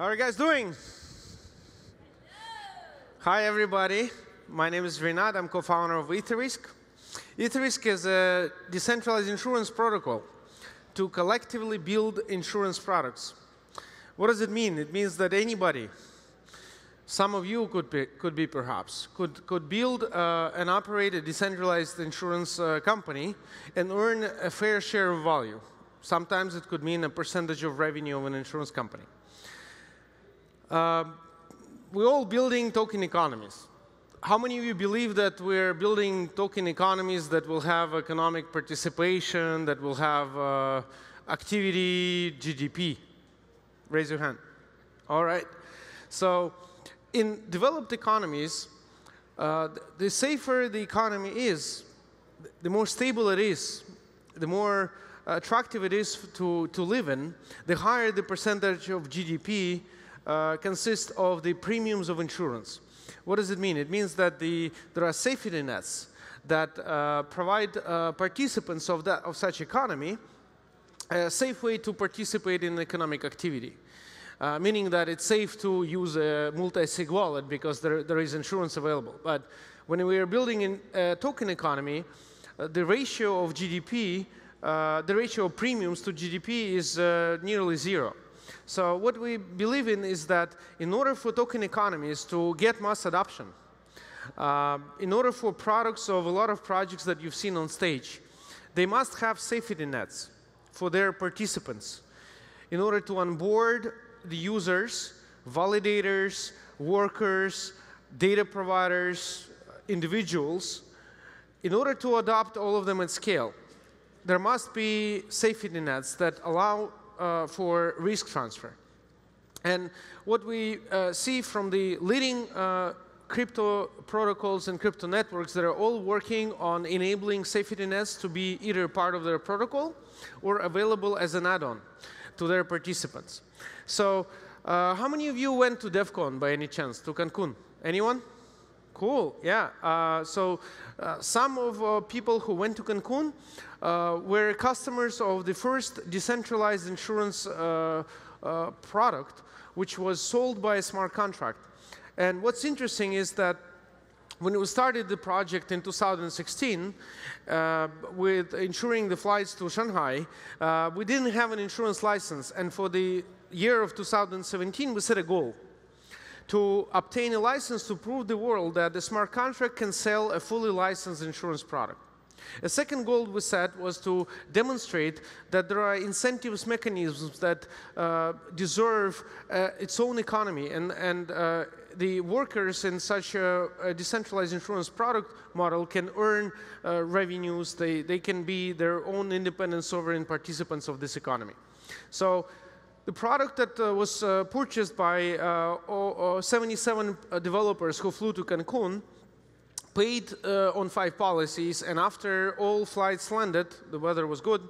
How are you guys doing? Hi, everybody. My name is Renat. I'm co-founder of Etherisc. Etherisc is a decentralized insurance protocol to collectively build insurance products. What does it mean? It means that anybody, some of you could be perhaps, could build and operate a decentralized insurance company and earn a fair share of value. Sometimes it could mean a percentage of revenue of an insurance company. We're all building token economies. How many of you believe that we're building token economies that will have economic participation, that will have activity, GDP? Raise your hand. All right. So in developed economies, the safer the economy is, the more stable it is, the more attractive it is to live in, the higher the percentage of GDP consists of the premiums of insurance. What does it mean? It means that there are safety nets that provide participants of such economy a safe way to participate in economic activity. Meaning that it's safe to use a multi-sig wallet because there is insurance available. But when we are building a token economy, the ratio of GDP, the ratio of premiums to GDP is nearly zero. So what we believe in is that in order for token economies to get mass adoption, in order for products of a lot of projects that you've seen on stage, they must have safety nets for their participants in order to onboard the users, validators, workers, data providers, individuals. In order to adopt all of them at scale, there must be safety nets that allow for risk transfer. And what we see from the leading crypto protocols and crypto networks that are all working on enabling safety nets to be either part of their protocol or available as an add-on to their participants. So how many of you went to DEF CON by any chance, to Cancun? Anyone? Cool, yeah. Some of people who went to Cancun were customers of the first decentralized insurance product, which was sold by a smart contract. And what's interesting is that when we started the project in 2016, with insuring the flights to Shanghai, we didn't have an insurance license. And for the year of 2017, we set a goal to obtain a license to prove the world that the smart contract can sell a fully licensed insurance product. A second goal we set was to demonstrate that there are incentives mechanisms that deserve its own economy, and the workers in such a decentralized insurance product model can earn revenues. They can be their own independent sovereign participants of this economy. So the product that was purchased by 77 developers who flew to Cancun paid on 5 policies, and after all flights landed, the weather was good,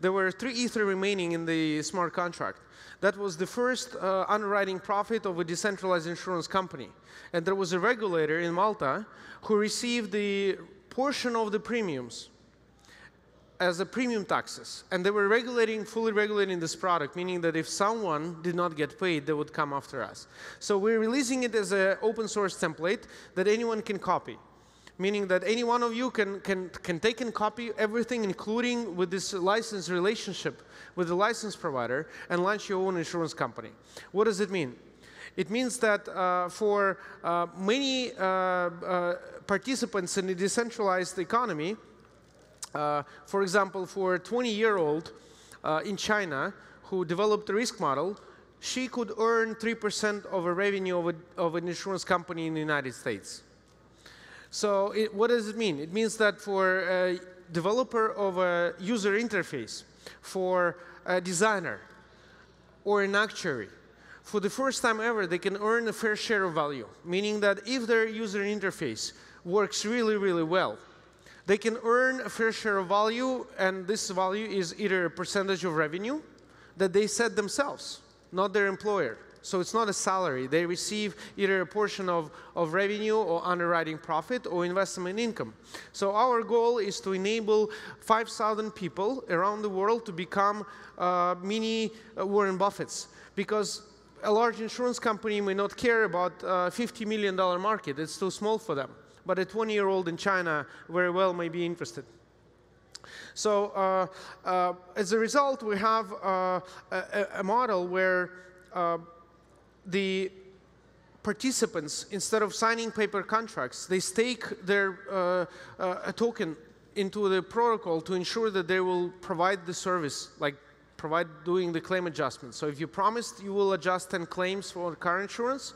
there were 3 Ether remaining in the smart contract. That was the first underwriting profit of a decentralized insurance company. And there was a regulator in Malta who received the portion of the premiums as a premium taxes. And they were fully regulating this product, meaning that if someone did not get paid, they would come after us. So we're releasing it as an open source template that anyone can copy, meaning that any one of you can take and copy everything, including with this license relationship with the license provider, and launch your own insurance company. What does it mean? It means that for many participants in the decentralized economy, for example, for a 20-year-old in China who developed a risk model, she could earn 3% of a revenue of an insurance company in the United States. So what does it mean? It means that for a developer of a user interface, for a designer, or an actuary, for the first time ever, they can earn a fair share of value, meaning that if their user interface works really, really well, they can earn a fair share of value, and this value is either a percentage of revenue that they set themselves, not their employer. So it's not a salary. They receive either a portion of revenue or underwriting profit or investment income. So our goal is to enable 5,000 people around the world to become mini Warren Buffetts. Because a large insurance company may not care about a $50 million market. It's too small for them. But a 20-year-old in China very well may be interested. So as a result, we have a model where the participants, instead of signing paper contracts, they stake their a token into the protocol to ensure that they will provide the service, like provide doing the claim adjustment. So if you promised you will adjust 10 claims for car insurance,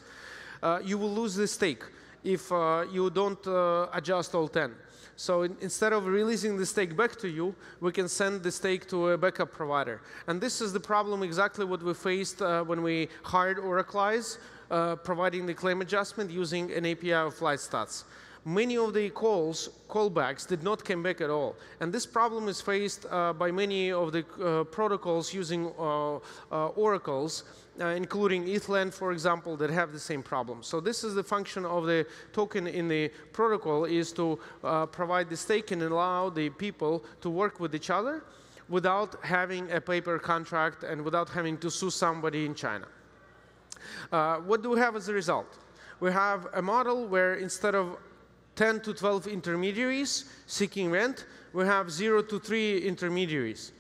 you will lose the stake if you don't adjust all 10. So instead of releasing the stake back to you, we can send the stake to a backup provider. And this is the problem exactly what we faced when we hired Oraclize, providing the claim adjustment using an API of FlightStats. Many of the callbacks did not come back at all. And this problem is faced by many of the protocols using oracles, including Ethland, for example, that have the same problem. So this is the function of the token in the protocol, is to provide the stake and allow the people to work with each other without having a paper contract and without having to sue somebody in China. What do we have as a result? We have a model where instead of 10 to 12 intermediaries seeking rent, we have 0 to 3 intermediaries.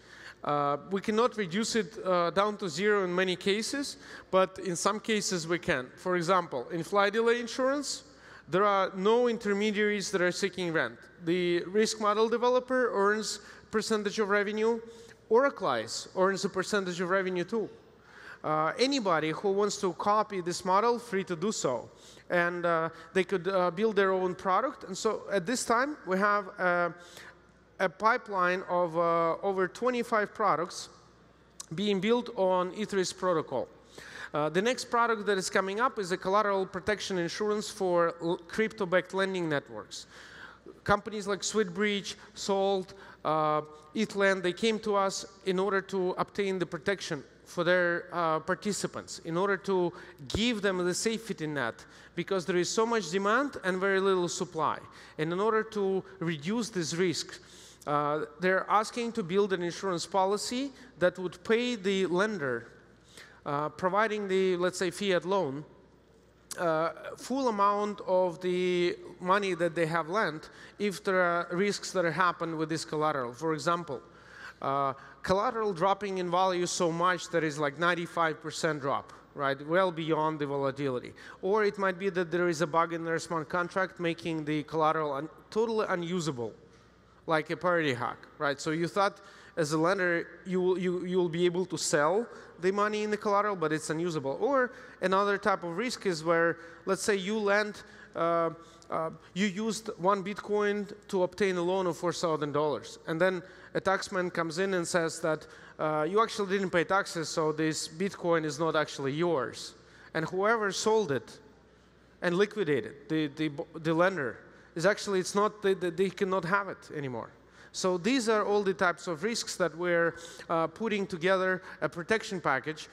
We cannot reduce it down to 0 in many cases, but in some cases we can. For example, in flight delay insurance, there are no intermediaries that are seeking rent. The risk model developer earns percentage of revenue. Oraclize earns a percentage of revenue too. Anybody who wants to copy this model, free to do so. And they could build their own product. And so at this time, we have a pipeline of over 25 products being built on Etherisc protocol. The next product that is coming up is a collateral protection insurance for crypto-backed lending networks. Companies like SweetBridge, Salt, Ethland, they came to us in order to obtain the protection for their participants, in order to give them the safety net, because there is so much demand and very little supply. And in order to reduce this risk, they're asking to build an insurance policy that would pay the lender, providing the, let's say, fiat loan, full amount of the money that they have lent if there are risks that happen with this collateral. For example, collateral dropping in value so much that is like 95% drop, right? Well beyond the volatility. Or it might be that there is a bug in their smart contract making the collateral totally unusable, like a parity hack, right? So you thought as a lender you'll be able to sell the money in the collateral, but it's unusable. Or another type of risk is where, let's say you lent, you used 1 Bitcoin to obtain a loan of $4,000. And then a taxman comes in and says that you actually didn't pay taxes, so this Bitcoin is not actually yours. And whoever sold it and liquidated, the lender, is actually, it's not, they cannot have it anymore. So these are all the types of risks that we're putting together a protection package,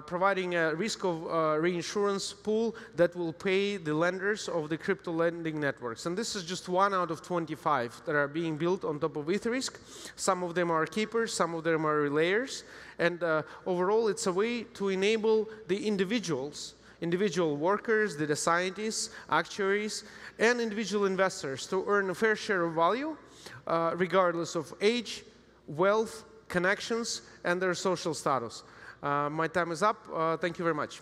providing a risk of reinsurance pool that will pay the lenders of the crypto lending networks. And this is just 1 out of 25 that are being built on top of Etherisc. Some of them are keepers, some of them are relayers. And overall, it's a way to enable the individual workers, data scientists, actuaries, and individual investors to earn a fair share of value, regardless of age, wealth, connections, and their social status. My time is up. Thank you very much.